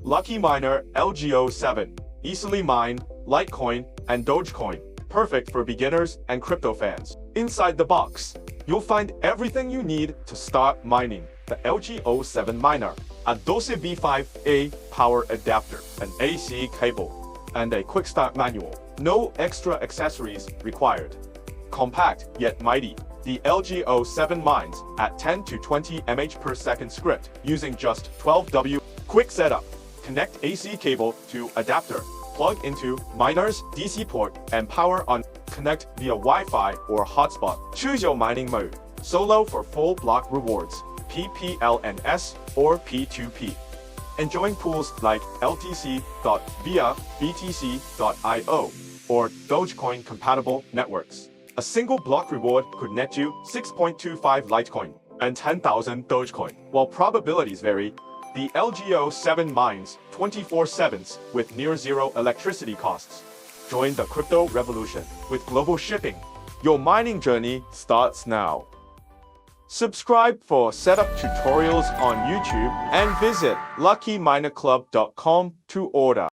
Lucky Miner LG07. Easily mine Litecoin and Dogecoin. Perfect for beginners and crypto fans. Inside the box, you'll find everything you need to start mining. The LG07 miner, a 12V5A power adapter, an AC cable, and a quick start manual. No extra accessories required. Compact yet mighty, the LG07 mines at 10 to 20 mAh per second script using just 12W. Quick setup. Connect AC cable to adapter. Plug into miner's DC port and power on. Connect via Wi-Fi or hotspot. Choose your mining mode. Solo for full block rewards, PPLNS or P2P. Enjoying pools like LTC.via BTC.io or Dogecoin compatible networks. A single block reward could net you 6.25 Litecoin and 10,000 Dogecoin. While probabilities vary, the LG07 mines 24/7 with near zero electricity costs. Join the crypto revolution with global shipping. Your mining journey starts now. Subscribe for setup tutorials on YouTube and visit luckyminerclub.com to order.